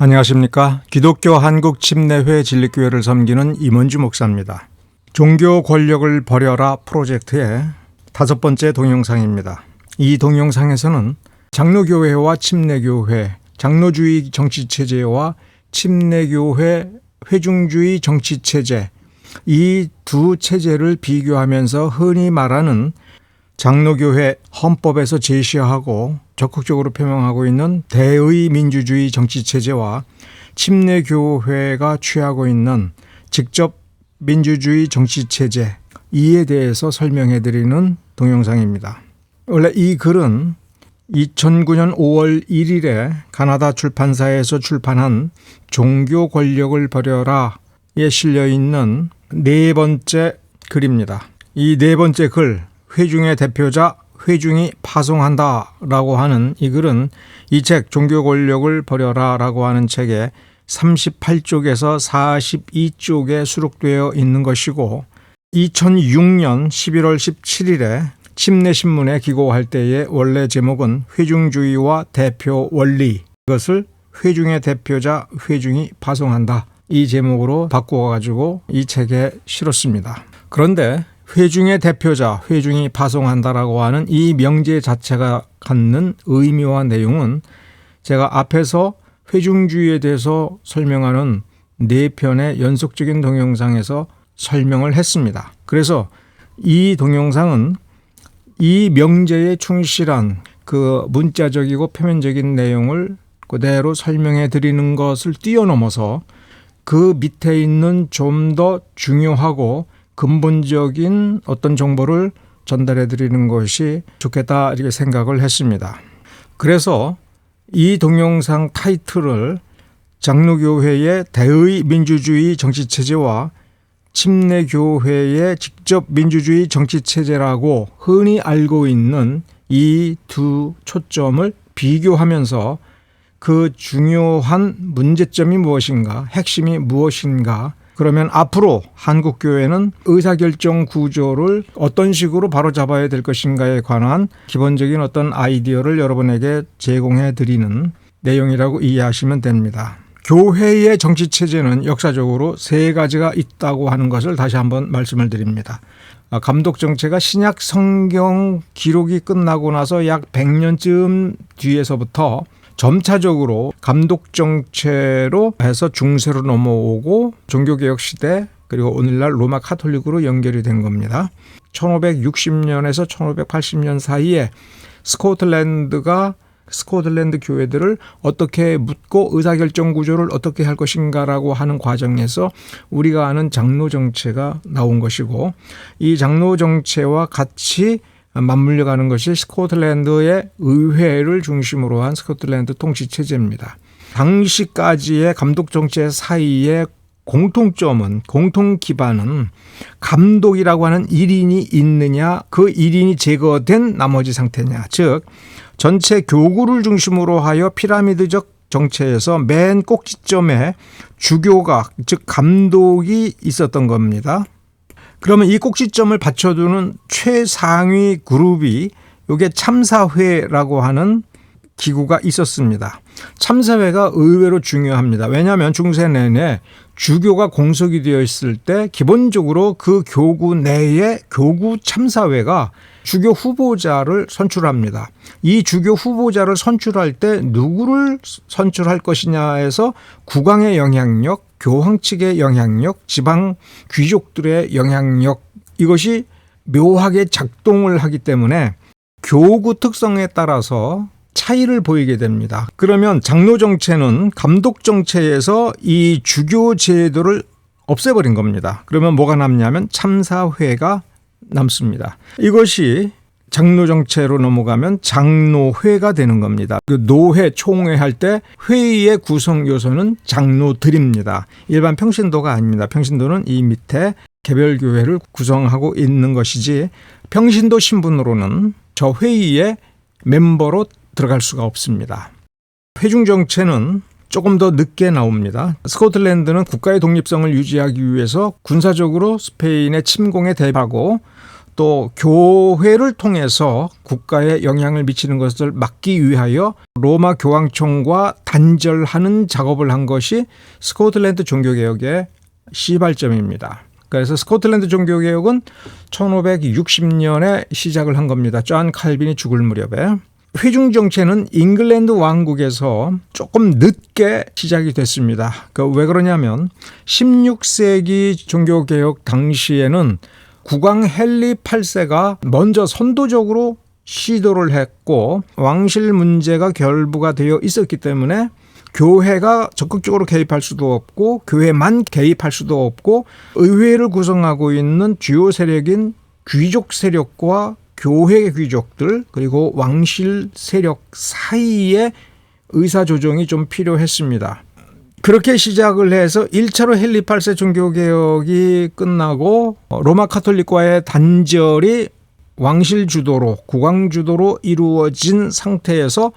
안녕하십니까. 기독교 한국침례회 진리교회를 섬기는 임원주 목사입니다. 종교 권력을 버려라 프로젝트의 5번째 동영상입니다. 이 동영상에서는 장로교회와 침례교회, 장로주의 정치체제와 침례교회 회중주의 정치체제, 이 두 체제를 비교하면서 흔히 말하는 장로교회 헌법에서 제시하고 적극적으로 표명하고 있는 대의 민주주의 정치체제와 침례교회가 취하고 있는 직접 민주주의 정치체제, 이에 대해서 설명해드리는 동영상입니다. 원래 이 글은 2009년 5월 1일에 가나다 출판사에서 출판한 종교 권력을 버려라에 실려있는 4번째 글입니다. 이 4번째 글, 회중의 대표자 회중이 파송한다라고 하는 이 글은 이 책 종교 권력을 버려라라고 하는 책의 38쪽에서 42쪽에 수록되어 있는 것이고 2006년 11월 17일에 침례신문에 기고할 때의 원래 제목은 회중주의와 대표 원리, 이것을 회중의 대표자 회중이 파송한다, 이 제목으로 바꾸어가지고 이 책에 실었습니다. 그런데 회중의 대표자, 회중이 파송한다라고 하는 이 명제 자체가 갖는 의미와 내용은 제가 앞에서 회중주의에 대해서 설명하는 4편의 연속적인 동영상에서 설명을 했습니다. 그래서 이 동영상은 이 명제에 충실한 그 문자적이고 표면적인 내용을 그대로 설명해 드리는 것을 뛰어넘어서 그 밑에 있는 좀 더 중요하고 근본적인 어떤 정보를 전달해 드리는 것이 좋겠다, 이렇게 생각을 했습니다. 그래서 이 동영상 타이틀을 장로교회의 대의 민주주의 정치체제와 침례교회의 직접 민주주의 정치체제라고 흔히 알고 있는 이 두 초점을 비교하면서 그 중요한 문제점이 무엇인가, 핵심이 무엇인가, 그러면 앞으로 한국교회는 의사결정 구조를 어떤 식으로 바로잡아야 될 것인가에 관한 기본적인 어떤 아이디어를 여러분에게 제공해 드리는 내용이라고 이해하시면 됩니다. 교회의 정치체제는 역사적으로 3가지가 있다고 하는 것을 다시 한번 말씀을 드립니다. 감독정체가 신약 성경 기록이 끝나고 나서 약 100년쯤 뒤에서부터 점차적으로 감독정체로 해서 중세로 넘어오고 종교개혁 시대, 그리고 오늘날 로마 카톨릭으로 연결이 된 겁니다. 1560년에서 1580년 사이에 스코틀랜드 교회들을 어떻게 묻고 의사결정 구조를 어떻게 할 것인가라고 하는 과정에서 우리가 아는 장로정체가 나온 것이고, 이 장로정체와 같이 맞물려 가는 것이 스코틀랜드의 의회를 중심으로 한 스코틀랜드 통치체제입니다. 당시까지의 감독정체 사이의 공통 기반은 감독이라고 하는 1인이 있느냐, 그 1인이 제거된 나머지 상태냐, 즉 전체 교구를 중심으로 하여 피라미드적 정체에서 맨 꼭지점에 주교가, 즉 감독이 있었던 겁니다. 그러면 이 꼭지점을 받쳐두는 최상위 그룹이 이게 참사회라고 하는 기구가 있었습니다. 참사회가 의외로 중요합니다. 왜냐하면 중세 내내 주교가 공석이 되어 있을 때 기본적으로 그 교구 내에 교구 참사회가 주교 후보자를 선출합니다. 이 주교 후보자를 선출할 때 누구를 선출할 것이냐에서 국왕의 영향력, 교황 측의 영향력, 지방 귀족들의 영향력, 이것이 묘하게 작동을 하기 때문에 교구 특성에 따라서 차이를 보이게 됩니다. 그러면 장로정체는 감독정체에서 이 주교 제도를 없애버린 겁니다. 그러면 뭐가 남냐면 참사회가 남습니다. 이것이 장로정체로 넘어가면 장로회가 되는 겁니다. 그 노회, 총회 할 때 회의의 구성 요소는 장로들입니다. 일반 평신도가 아닙니다. 평신도는 이 밑에 개별교회를 구성하고 있는 것이지, 평신도 신분으로는 저 회의의 멤버로 들어갈 수가 없습니다. 회중정체는 조금 더 늦게 나옵니다. 스코틀랜드는 국가의 독립성을 유지하기 위해서 군사적으로 스페인의 침공에 대비하고 또 교회를 통해서 국가에 영향을 미치는 것을 막기 위하여 로마 교황청과 단절하는 작업을 한 것이 스코틀랜드 종교개혁의 시발점입니다. 그래서 스코틀랜드 종교개혁은 1560년에 시작을 한 겁니다. 존 칼빈이 죽을 무렵에. 회중정체는 잉글랜드 왕국에서 조금 늦게 시작이 됐습니다. 왜 그러냐면 16세기 종교개혁 당시에는 국왕 헨리 8세가 먼저 선도적으로 시도를 했고 왕실 문제가 결부가 되어 있었기 때문에 교회가 적극적으로 개입할 수도 없고 교회만 개입할 수도 없고 의회를 구성하고 있는 주요 세력인 귀족 세력과 교회 귀족들 그리고 왕실 세력 사이에 의사조정이 좀 필요했습니다. 그렇게 시작을 해서 1차로 헨리 8세 종교개혁이 끝나고 로마 카톨릭과의 단절이 왕실 주도로 국왕 주도로 이루어진 상태에서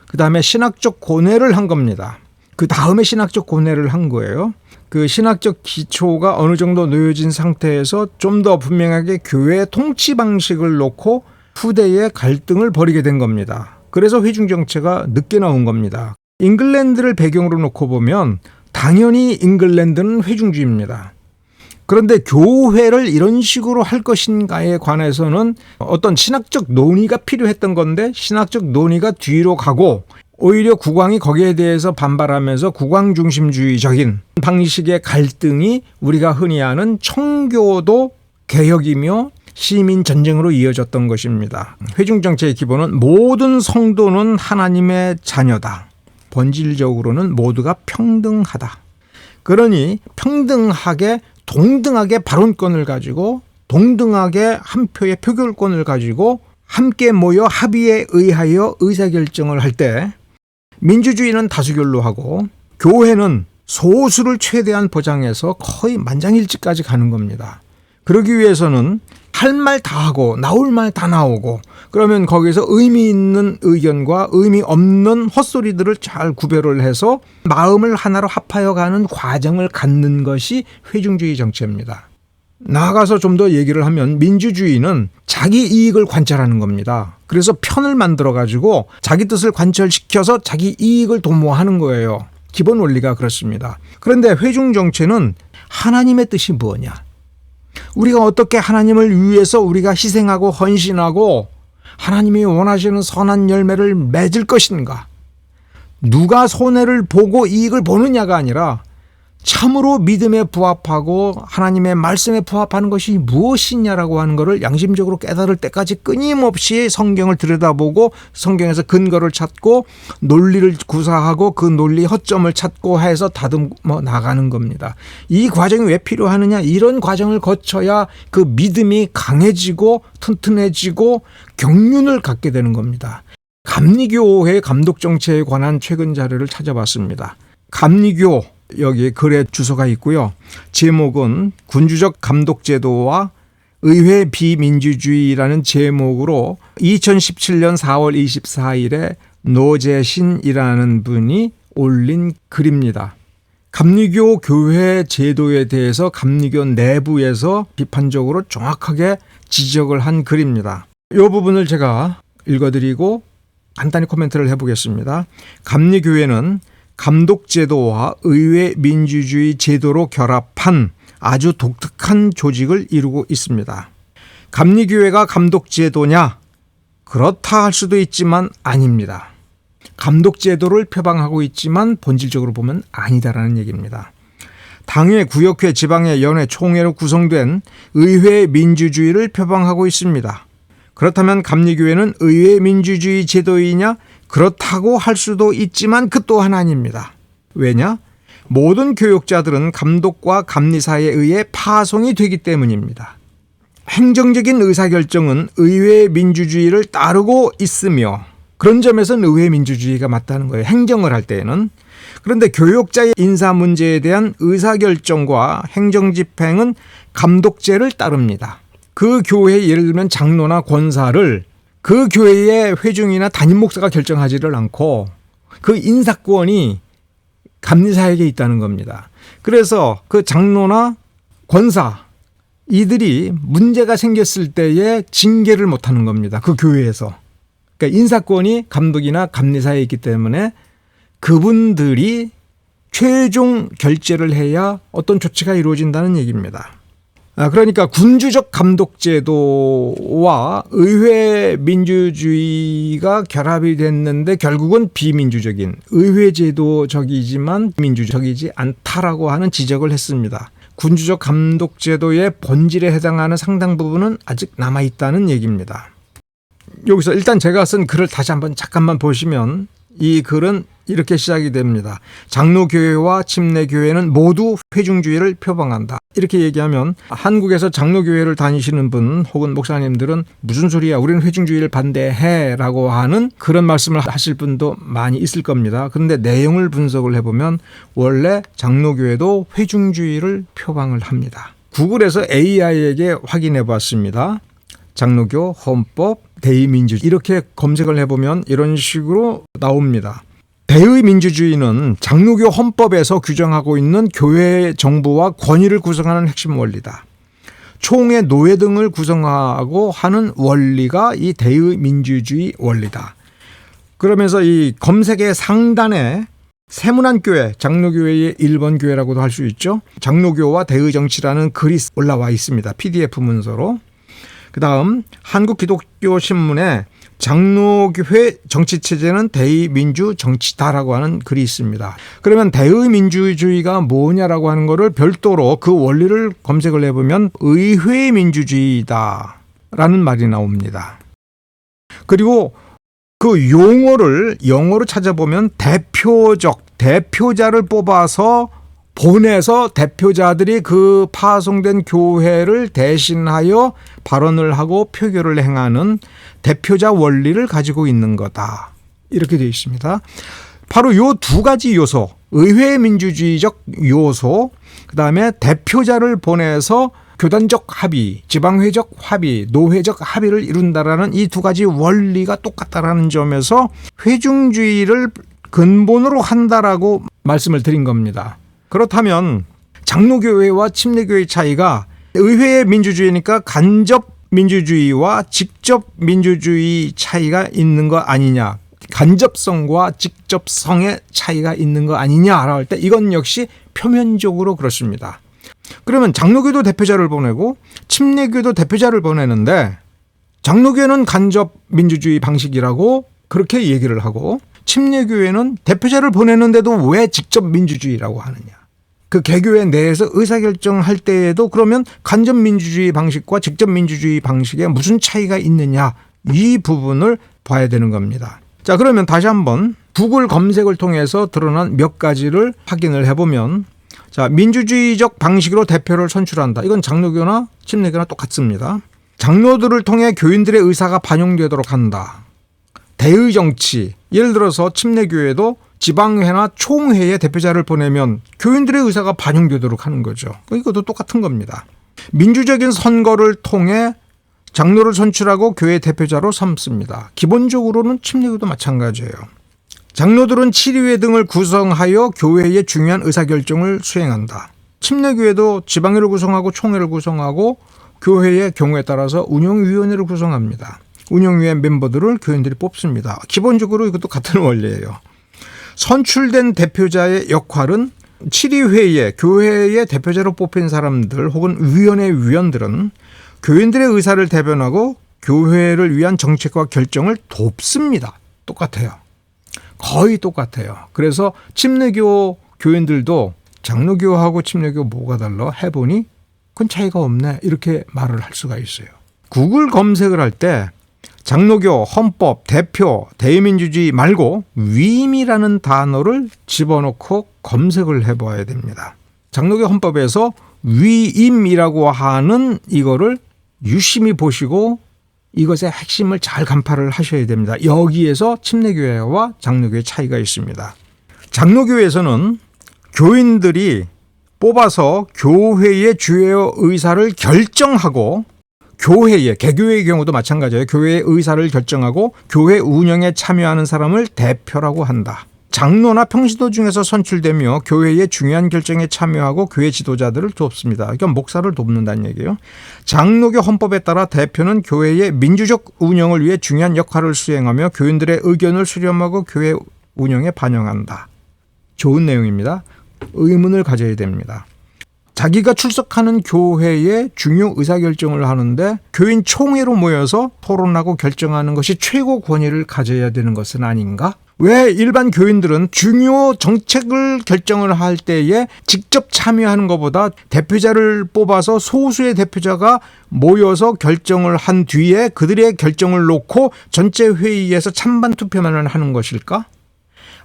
그 다음에 신학적 고뇌를 한 겁니다. 그 다음에 신학적 고뇌를 한 거예요. 그 신학적 기초가 어느 정도 놓여진 상태에서 좀 더 분명하게 교회 통치 방식을 놓고 후대의 갈등을 벌이게 된 겁니다. 그래서 회중정체가 늦게 나온 겁니다. 잉글랜드를 배경으로 놓고 보면 당연히 잉글랜드는 회중주의입니다. 그런데 교회를 이런 식으로 할 것인가에 관해서는 어떤 신학적 논의가 필요했던 건데 신학적 논의가 뒤로 가고 오히려 국왕이 거기에 대해서 반발하면서 국왕 중심주의적인 방식의 갈등이 우리가 흔히 아는 청교도 개혁이며 시민 전쟁으로 이어졌던 것입니다. 회중정체의 기본은 모든 성도는 하나님의 자녀다. 본질적으로는 모두가 평등하다. 그러니 평등하게 동등하게 발언권을 가지고 동등하게 한 표의 표결권을 가지고 함께 모여 합의에 의하여 의사결정을 할 때 민주주의는 다수결로 하고 교회는 소수를 최대한 보장해서 거의 만장일치까지 가는 겁니다. 그러기 위해서는 할 말 다 하고 나올 말 다 나오고 그러면 거기서 의미 있는 의견과 의미 없는 헛소리들을 잘 구별을 해서 마음을 하나로 합하여 가는 과정을 갖는 것이 회중주의 정체입니다. 나아가서 좀 더 얘기를 하면 민주주의는 자기 이익을 관철하는 겁니다. 그래서 편을 만들어 가지고 자기 뜻을 관철시켜서 자기 이익을 도모하는 거예요. 기본 원리가 그렇습니다. 그런데 회중정체는 하나님의 뜻이 뭐냐? 우리가 어떻게 하나님을 위해서 우리가 희생하고 헌신하고 하나님이 원하시는 선한 열매를 맺을 것인가? 누가 손해를 보고 이익을 보느냐가 아니라 참으로 믿음에 부합하고 하나님의 말씀에 부합하는 것이 무엇이냐라고 하는 것을 양심적으로 깨달을 때까지 끊임없이 성경을 들여다보고 성경에서 근거를 찾고 논리를 구사하고 그 논리 허점을 찾고 해서 다듬어 나가는 겁니다. 이 과정이 왜 필요하느냐? 이런 과정을 거쳐야 그 믿음이 강해지고 튼튼해지고 경륜을 갖게 되는 겁니다. 감리교회의 감독정체에 관한 최근 자료를 찾아봤습니다. 감리교 여기 글에 주소가 있고요. 제목은 군주적 감독제도와 의회 비민주주의라는 제목으로 2017년 4월 24일에 노재신이라는 분이 올린 글입니다. 감리교 교회 제도에 대해서 감리교 내부에서 비판적으로 정확하게 지적을 한 글입니다. 이 부분을 제가 읽어드리고 간단히 코멘트를 해보겠습니다. 감리교회는 감독제도와 의회 민주주의 제도로 결합한 아주 독특한 조직을 이루고 있습니다. 감리교회가 감독제도냐? 그렇다 할 수도 있지만 아닙니다. 감독제도를 표방하고 있지만 본질적으로 보면 아니다라는 얘기입니다. 당회, 구역회, 지방회, 연회, 총회로 구성된 의회 민주주의를 표방하고 있습니다. 그렇다면 감리교회는 의회 민주주의 제도이냐? 그렇다고 할 수도 있지만 그 또한 아닙니다. 왜냐? 모든 교역자들은 감독과 감리사에 의해 파송이 되기 때문입니다. 행정적인 의사결정은 의회 민주주의를 따르고 있으며 그런 점에서는 의회 민주주의가 맞다는 거예요. 행정을 할 때에는. 그런데 교역자의 인사 문제에 대한 의사결정과 행정집행은 감독제를 따릅니다. 그 교회 예를 들면 장로나 권사를 그 교회의 회중이나 담임 목사가 결정하지를 않고 그 인사권이 감리사에게 있다는 겁니다. 그래서 그 장로나 권사 이들이 문제가 생겼을 때에 징계를 못하는 겁니다. 그 교회에서. 그러니까 인사권이 감독이나 감리사에 있기 때문에 그분들이 최종 결재를 해야 어떤 조치가 이루어진다는 얘기입니다. 그러니까 군주적 감독제도와 의회 민주주의가 결합이 됐는데 결국은 비민주적인 의회제도적이지만 민주적이지 않다라고 하는 지적을 했습니다. 군주적 감독제도의 본질에 해당하는 상당 부분은 아직 남아있다는 얘기입니다. 여기서 일단 제가 쓴 글을 다시 한번 잠깐만 보시면 이 글은 이렇게 시작이 됩니다. 장로교회와 침례교회는 모두 회중주의를 표방한다. 이렇게 얘기하면 한국에서 장로교회를 다니시는 분 혹은 목사님들은 무슨 소리야, 우리는 회중주의를 반대해 라고 하는 그런 말씀을 하실 분도 많이 있을 겁니다. 그런데 내용을 분석을 해보면 원래 장로교회도 회중주의를 표방을 합니다. 구글에서 AI에게 확인해 봤습니다. 장로교, 헌법, 대의민주주의 이렇게 검색을 해보면 이런 식으로 나옵니다. 대의민주주의는 장로교 헌법에서 규정하고 있는 교회 정부와 권위를 구성하는 핵심 원리다. 총회, 노회 등을 구성하고 하는 원리가 이 대의민주주의 원리다. 그러면서 이 검색의 상단에 세문안교회, 장로교회의 1번 교회라고도 할 수 있죠. 장로교와 대의정치라는 글이 올라와 있습니다. PDF 문서로. 그 다음 한국기독교신문에 장로교회 정치체제는 대의민주 정치다라고 하는 글이 있습니다. 그러면 대의민주주의가 뭐냐라고 하는 거를 별도로 그 원리를 검색을 해보면 의회민주주의다라는 말이 나옵니다. 그리고 그 용어를 영어로 찾아보면 대표자를 뽑아서 보내서 대표자들이 그 파송된 교회를 대신하여 발언을 하고 표결을 행하는 대표자 원리를 가지고 있는 거다. 이렇게 되어 있습니다. 바로 이 두 가지 요소, 의회 민주주의적 요소, 그다음에 대표자를 보내서 교단적 합의, 지방회적 합의, 노회적 합의를 이룬다라는 이 두 가지 원리가 똑같다라는 점에서 회중주의를 근본으로 한다라고 말씀을 드린 겁니다. 그렇다면 장로교회와 침례교회의 차이가 의회의 민주주의니까 간접 민주주의와 직접 민주주의 차이가 있는 거 아니냐, 간접성과 직접성의 차이가 있는 거 아니냐라고 할 때 이건 역시 표면적으로 그렇습니다. 그러면 장로교도 대표자를 보내고 침례교도 대표자를 보내는데 장로교회는 간접 민주주의 방식이라고 그렇게 얘기를 하고 침례교회는 대표자를 보내는데도 왜 직접 민주주의라고 하느냐. 그 개교회 내에서 의사결정할 때에도 그러면 간접 민주주의 방식과 직접 민주주의 방식에 무슨 차이가 있느냐, 이 부분을 봐야 되는 겁니다. 자, 그러면 다시 한번 구글 검색을 통해서 드러난 몇 가지를 확인을 해보면, 자, 민주주의적 방식으로 대표를 선출한다. 이건 장로교나 침례교나 똑같습니다. 장로들을 통해 교인들의 의사가 반영되도록 한다. 대의정치, 예를 들어서 침례교회도 지방회나 총회에 대표자를 보내면 교인들의 의사가 반영되도록 하는 거죠. 이것도 똑같은 겁니다. 민주적인 선거를 통해 장로를 선출하고 교회 대표자로 삼습니다. 기본적으로는 침례교도 마찬가지예요. 장로들은 치리회 등을 구성하여 교회의 중요한 의사결정을 수행한다. 침례교회도 지방회를 구성하고 총회를 구성하고 교회의 경우에 따라서 운영위원회를 구성합니다. 운영위원 멤버들을 교인들이 뽑습니다. 기본적으로 이것도 같은 원리예요. 선출된 대표자의 역할은 치리회의 교회의 대표자로 뽑힌 사람들 혹은 위원회 위원들은 교인들의 의사를 대변하고 교회를 위한 정책과 결정을 돕습니다. 똑같아요. 거의 똑같아요. 그래서 침례교 교인들도 장로교하고 침례교 뭐가 달라 해보니 그건 차이가 없네, 이렇게 말을 할 수가 있어요. 구글 검색을 할 때 장로교, 헌법, 대표, 대의민주주의 말고 위임이라는 단어를 집어넣고 검색을 해봐야 됩니다. 장로교 헌법에서 위임이라고 하는 이거를 유심히 보시고 이것의 핵심을 잘 간파를 하셔야 됩니다. 여기에서 침례교회와 장로교의 차이가 있습니다. 장로교회에서는 교인들이 뽑아서 교회의 주요 의사를 결정하고 교회에, 개교회의 경우도 마찬가지예요. 교회의 의사를 결정하고 교회 운영에 참여하는 사람을 대표라고 한다. 장로나 평신도 중에서 선출되며 교회의 중요한 결정에 참여하고 교회 지도자들을 돕습니다. 그러니까 목사를 돕는다는 얘기예요. 장로교 헌법에 따라 대표는 교회의 민주적 운영을 위해 중요한 역할을 수행하며 교인들의 의견을 수렴하고 교회 운영에 반영한다. 좋은 내용입니다. 의문을 가져야 됩니다. 자기가 출석하는 교회의 중요 의사결정을 하는데 교인 총회로 모여서 토론하고 결정하는 것이 최고 권위를 가져야 되는 것은 아닌가? 왜 일반 교인들은 중요 정책을 결정을 할 때에 직접 참여하는 것보다 대표자를 뽑아서 소수의 대표자가 모여서 결정을 한 뒤에 그들의 결정을 놓고 전체 회의에서 찬반 투표만 하는 것일까?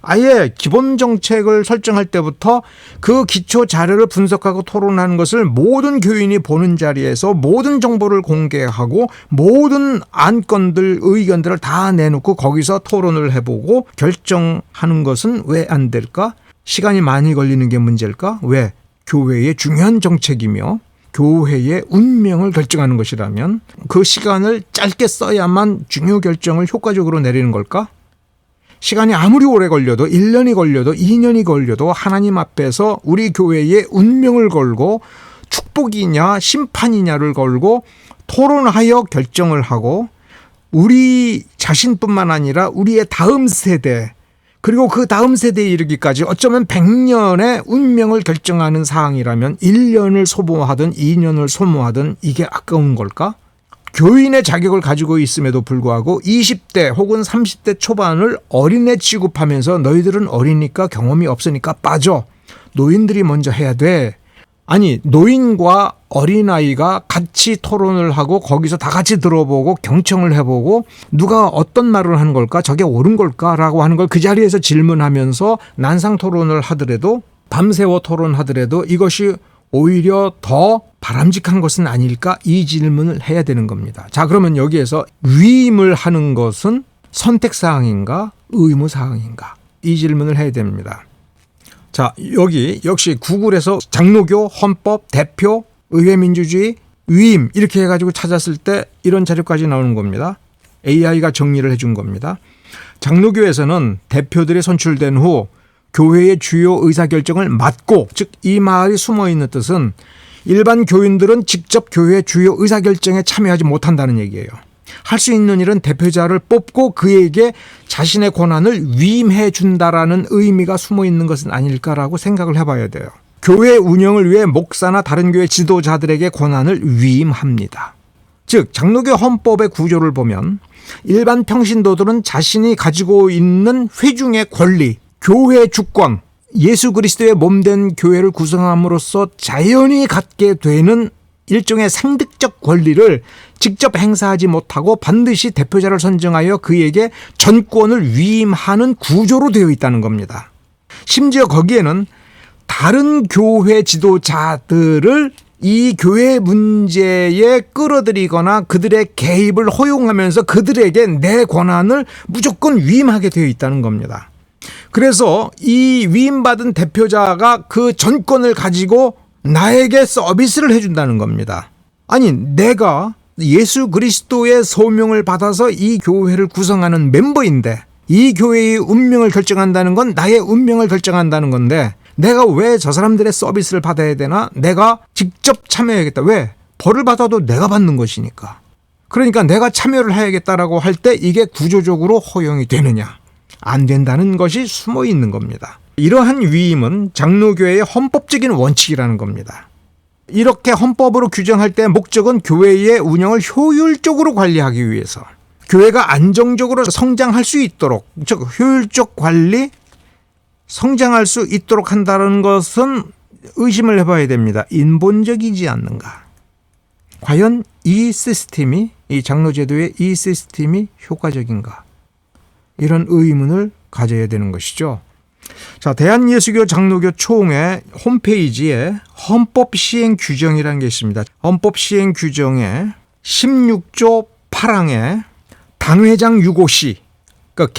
아예 기본 정책을 설정할 때부터 그 기초 자료를 분석하고 토론하는 것을 모든 교인이 보는 자리에서 모든 정보를 공개하고 모든 안건들, 의견들을 다 내놓고 거기서 토론을 해보고 결정하는 것은 왜 안 될까? 시간이 많이 걸리는 게 문제일까? 왜? 교회의 중요한 정책이며 교회의 운명을 결정하는 것이라면 그 시간을 짧게 써야만 중요 결정을 효과적으로 내리는 걸까? 시간이 아무리 오래 걸려도 1년이 걸려도 2년이 걸려도 하나님 앞에서 우리 교회의 운명을 걸고 축복이냐 심판이냐를 걸고 토론하여 결정을 하고 우리 자신뿐만 아니라 우리의 다음 세대 그리고 그 다음 세대에 이르기까지 어쩌면 100년의 운명을 결정하는 사항이라면 1년을 소모하든 2년을 소모하든 이게 아까운 걸까? 교인의 자격을 가지고 있음에도 불구하고 20대 혹은 30대 초반을 어린애 취급하면서 너희들은 어리니까 경험이 없으니까 빠져. 노인들이 먼저 해야 돼. 아니 노인과 어린아이가 같이 토론을 하고 거기서 다 같이 들어보고 경청을 해보고 누가 어떤 말을 하는 걸까? 저게 옳은 걸까? 라고 하는 걸 그 자리에서 질문하면서 난상 토론을 하더라도 밤새워 토론하더라도 이것이 오히려 더 바람직한 것은 아닐까? 이 질문을 해야 되는 겁니다. 자, 그러면 여기에서 위임을 하는 것은 선택사항인가? 의무사항인가? 이 질문을 해야 됩니다. 자, 여기 역시 구글에서 장로교, 헌법, 대표, 의회민주주의, 위임 이렇게 해가지고 찾았을 때 이런 자료까지 나오는 겁니다. AI가 정리를 해준 겁니다. 장로교에서는 대표들이 선출된 후 교회의 주요 의사결정을 맡고, 즉 이 말이 숨어있는 뜻은 일반 교인들은 직접 교회의 주요 의사결정에 참여하지 못한다는 얘기예요. 할 수 있는 일은 대표자를 뽑고 그에게 자신의 권한을 위임해 준다라는 의미가 숨어있는 것은 아닐까라고 생각을 해봐야 돼요. 교회 운영을 위해 목사나 다른 교회 지도자들에게 권한을 위임합니다. 즉 장로교 헌법의 구조를 보면 일반 평신도들은 자신이 가지고 있는 회중의 권리, 교회 주권, 예수 그리스도의 몸된 교회를 구성함으로써 자연히 갖게 되는 일종의 상득적 권리를 직접 행사하지 못하고 반드시 대표자를 선정하여 그에게 전권을 위임하는 구조로 되어 있다는 겁니다. 심지어 거기에는 다른 교회 지도자들을 이 교회 문제에 끌어들이거나 그들의 개입을 허용하면서 그들에게 내 권한을 무조건 위임하게 되어 있다는 겁니다. 그래서 이 위임받은 대표자가 그 전권을 가지고 나에게 서비스를 해준다는 겁니다. 아니 내가 예수 그리스도의 소명을 받아서 이 교회를 구성하는 멤버인데 이 교회의 운명을 결정한다는 건 나의 운명을 결정한다는 건데 내가 왜 저 사람들의 서비스를 받아야 되나? 내가 직접 참여해야겠다. 왜? 벌을 받아도 내가 받는 것이니까. 그러니까 내가 참여를 해야겠다라고 할 때 이게 구조적으로 허용이 되느냐? 안 된다는 것이 숨어 있는 겁니다. 이러한 위임은 장로교회의 헌법적인 원칙이라는 겁니다. 이렇게 헌법으로 규정할 때 목적은 교회의 운영을 효율적으로 관리하기 위해서 교회가 안정적으로 성장할 수 있도록, 즉 효율적 관리, 성장할 수 있도록 한다는 것은 의심을 해봐야 됩니다. 인본적이지 않는가? 과연 이 시스템이, 이 장로제도의 이 시스템이 효과적인가? 이런 의문을 가져야 되는 것이죠. 자, 대한예수교 장로교 총회 홈페이지에 헌법 시행 규정이라는 게 있습니다. 헌법 시행 규정에 16조 8항에 당회장 유고시, 그러니까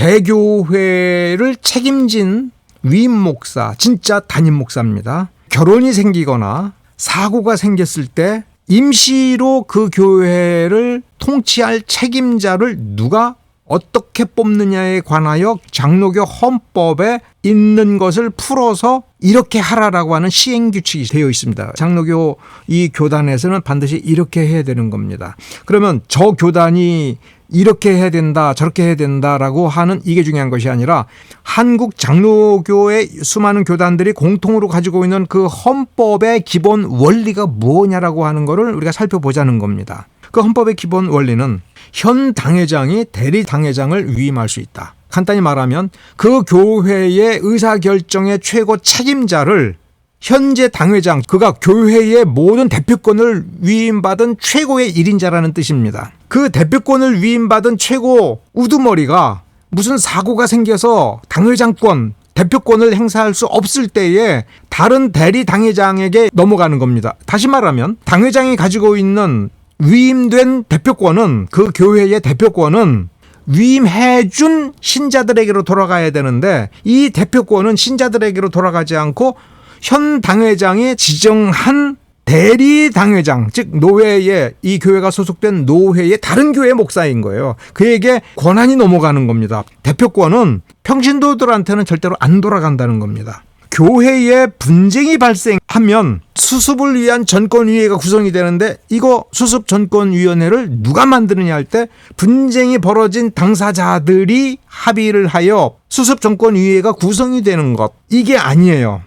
개교회를 책임진 위임 목사, 진짜 담임 목사입니다. 결혼이 생기거나 사고가 생겼을 때 임시로 그 교회를 통치할 책임자를 누가 어떻게 뽑느냐에 관하여 장로교 헌법에 있는 것을 풀어서 이렇게 하라라고 하는 시행규칙이 되어 있습니다. 장로교 이 교단에서는 반드시 이렇게 해야 되는 겁니다. 그러면 저 교단이 이렇게 해야 된다, 저렇게 해야 된다라고 하는 이게 중요한 것이 아니라 한국 장로교의 수많은 교단들이 공통으로 가지고 있는 그 헌법의 기본 원리가 뭐냐라고 하는 것을 우리가 살펴보자는 겁니다. 그 헌법의 기본 원리는 현 당회장이 대리 당회장을 위임할 수 있다. 간단히 말하면 그 교회의 의사결정의 최고 책임자를 현재 당회장, 그가 교회의 모든 대표권을 위임받은 최고의 일인자라는 뜻입니다. 그 대표권을 위임받은 최고 우두머리가 무슨 사고가 생겨서 당회장권, 대표권을 행사할 수 없을 때에 다른 대리 당회장에게 넘어가는 겁니다. 다시 말하면 당회장이 가지고 있는 위임된 대표권은, 그 교회의 대표권은 위임해준 신자들에게로 돌아가야 되는데 이 대표권은 신자들에게로 돌아가지 않고 현 당회장이 지정한 대리 당회장, 즉 노회의, 이 교회가 소속된 노회의 다른 교회 목사인 거예요. 그에게 권한이 넘어가는 겁니다. 대표권은 평신도들한테는 절대로 안 돌아간다는 겁니다. 교회에 분쟁이 발생하면 수습을 위한 전권위회가 구성이 되는데 이거 수습전권위원회를 누가 만드느냐 할 때 분쟁이 벌어진 당사자들이 합의를 하여 수습전권위회가 구성이 되는 것, 이게 아니에요.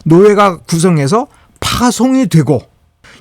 노회가 구성해서 파송이 되고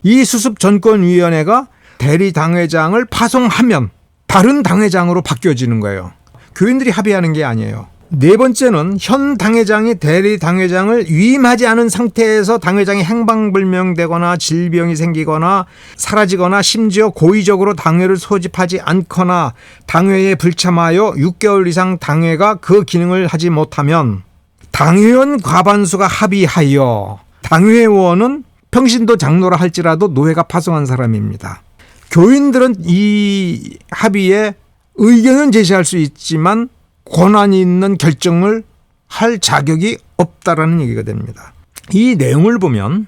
이 수습전권위원회가 대리 당회장을 파송하면 다른 당회장으로 바뀌어지는 거예요. 교인들이 합의하는 게 아니에요. 네 번째는 현 당회장이 대리 당회장을 위임하지 않은 상태에서 당회장이 행방불명되거나 질병이 생기거나 사라지거나 심지어 고의적으로 당회를 소집하지 않거나 당회에 불참하여 6개월 이상 당회가 그 기능을 하지 못하면 당회원 과반수가 합의하여, 당회원은 평신도 장로라 할지라도 노회가 파송한 사람입니다. 교인들은 이 합의에 의견은 제시할 수 있지만 권한이 있는 결정을 할 자격이 없다라는 얘기가 됩니다. 이 내용을 보면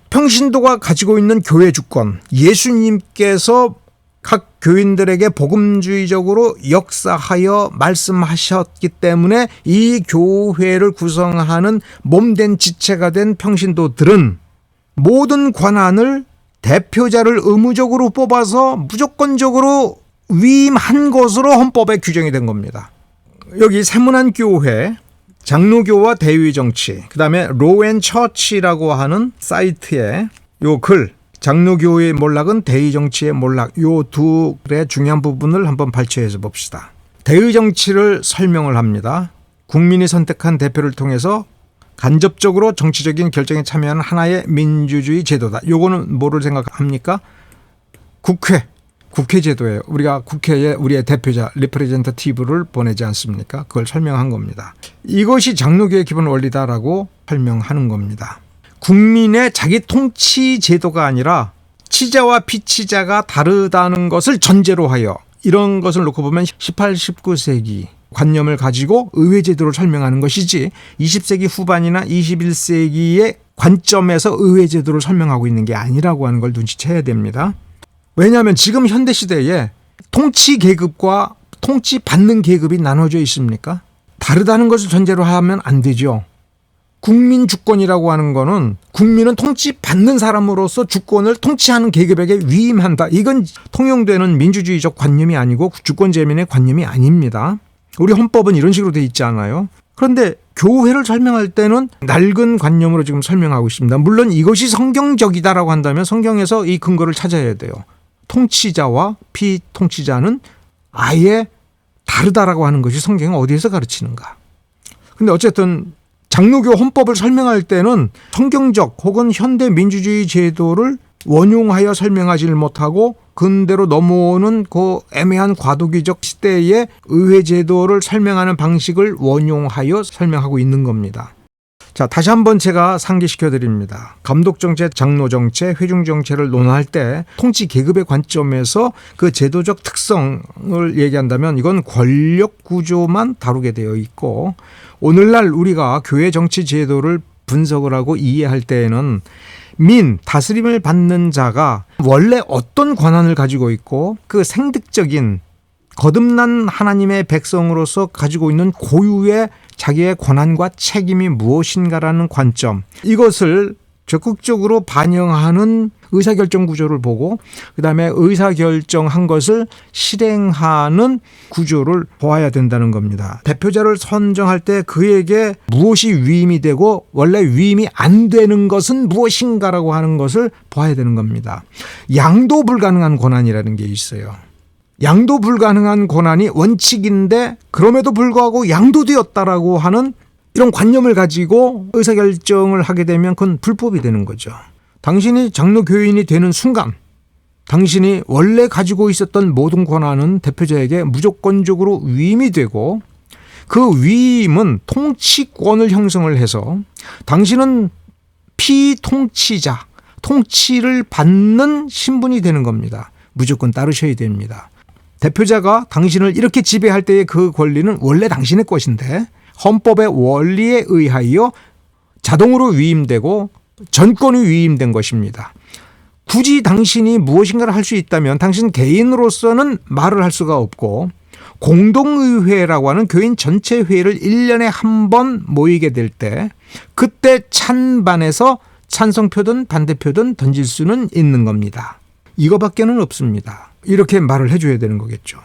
평신도가 가지고 있는 교회 주권, 예수님께서 각 교인들에게 복음주의적으로 역사하여 말씀하셨기 때문에 이 교회를 구성하는 몸된 지체가 된 평신도들은 모든 권한을 대표자를 의무적으로 뽑아서 무조건적으로 위임한 것으로 헌법에 규정이 된 겁니다. 여기 세문안 교회, 장로교와 대의 정치, 그 다음에 로앤처치라고 하는 사이트에 요 글, 장로교의 몰락은 대의 정치의 몰락, 요 두 글의 중요한 부분을 한번 발췌해서 봅시다. 대의 정치를 설명을 합니다. 국민이 선택한 대표를 통해서 간접적으로 정치적인 결정에 참여하는 하나의 민주주의 제도다. 요거는 뭐를 생각합니까? 국회 제도예요. 우리가 국회에 우리의 대표자 리프레젠터티브를 보내지 않습니까? 그걸 설명한 겁니다. 이것이 장로교의 기본 원리다라고 설명하는 겁니다. 국민의 자기 통치 제도가 아니라 치자와 피치자가 다르다는 것을 전제로 하여, 이런 것을 놓고 보면 18, 19세기 관념을 가지고 의회 제도를 설명하는 것이지 20세기 후반이나 21세기의 관점에서 의회 제도를 설명하고 있는 게 아니라고 하는 걸 눈치채야 됩니다. 왜냐하면 지금 현대시대에 통치 계급과 통치받는 계급이 나눠져 있습니까? 다르다는 것을 전제로 하면 안 되죠. 국민 주권이라고 하는 거는 국민은 통치받는 사람으로서 주권을 통치하는 계급에게 위임한다. 이건 통용되는 민주주의적 관념이 아니고 주권재민의 관념이 아닙니다. 우리 헌법은 이런 식으로 돼 있지 않아요? 그런데 교회를 설명할 때는 낡은 관념으로 지금 설명하고 있습니다. 물론 이것이 성경적이다라고 한다면 성경에서 이 근거를 찾아야 돼요. 통치자와 피통치자는 아예 다르다라고 하는 것이 성경이 어디에서 가르치는가. 근데 어쨌든 장로교 헌법을 설명할 때는 성경적 혹은 현대 민주주의 제도를 원용하여 설명하지를 못하고 근대로 넘어오는 그 애매한 과도기적 시대의 의회 제도를 설명하는 방식을 원용하여 설명하고 있는 겁니다. 자, 다시 한번 제가 상기시켜 드립니다. 감독정체, 장로정체, 회중정체를 논할 때 통치 계급의 관점에서 그 제도적 특성을 얘기한다면 이건 권력 구조만 다루게 되어 있고, 오늘날 우리가 교회 정치 제도를 분석을 하고 이해할 때에는 다스림을 받는 자가 원래 어떤 권한을 가지고 있고 그 생득적인 거듭난 하나님의 백성으로서 가지고 있는 고유의 자기의 권한과 책임이 무엇인가라는 관점, 이것을 적극적으로 반영하는 의사결정 구조를 보고 그다음에 의사결정한 것을 실행하는 구조를 보아야 된다는 겁니다. 대표자를 선정할 때 그에게 무엇이 위임이 되고 원래 위임이 안 되는 것은 무엇인가라고 하는 것을 보아야 되는 겁니다. 양도 불가능한 권한이라는 게 있어요. 양도 불가능한 권한이 원칙인데 그럼에도 불구하고 양도되었다라고 하는 이런 관념을 가지고 의사결정을 하게 되면 그건 불법이 되는 거죠. 당신이 장로교인이 되는 순간 당신이 원래 가지고 있었던 모든 권한은 대표자에게 무조건적으로 위임이 되고 그 위임은 통치권을 형성을 해서 당신은 피통치자, 통치를 받는 신분이 되는 겁니다. 무조건 따르셔야 됩니다. 대표자가 당신을 이렇게 지배할 때의 그 권리는 원래 당신의 것인데 헌법의 원리에 의하여 자동으로 위임되고 전권이 위임된 것입니다. 굳이 당신이 무엇인가를 할 수 있다면 당신 개인으로서는 말을 할 수가 없고 공동의회라고 하는 교인 전체 회의를 1년에 한 번 모이게 될 때 그때 찬반에서 찬성표든 반대표든 던질 수는 있는 겁니다. 이거밖에는 없습니다. 이렇게 말을 해줘야 되는 거겠죠.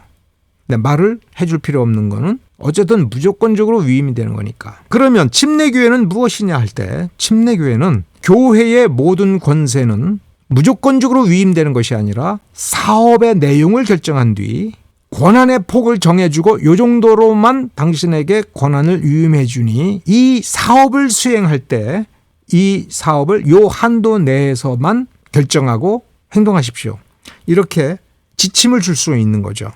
근데 말을 해줄 필요 없는 거는 어쨌든 무조건적으로 위임이 되는 거니까. 그러면 침례교회는 무엇이냐 할 때 침례교회는 교회의 모든 권세는 무조건적으로 위임되는 것이 아니라 사업의 내용을 결정한 뒤 권한의 폭을 정해주고 이 정도로만 당신에게 권한을 위임해 주니 이 사업을 수행할 때 이 사업을 요 한도 내에서만 결정하고 행동하십시오. 이렇게 지침을 줄 수 있는 거죠.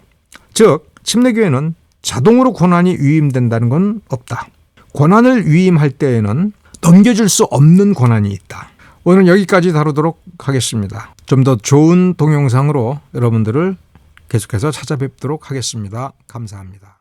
즉 침례교회는 자동으로 권한이 위임된다는 건 없다. 권한을 위임할 때에는 넘겨줄 수 없는 권한이 있다. 오늘 여기까지 다루도록 하겠습니다. 좀 더 좋은 동영상으로 여러분들을 계속해서 찾아뵙도록 하겠습니다. 감사합니다.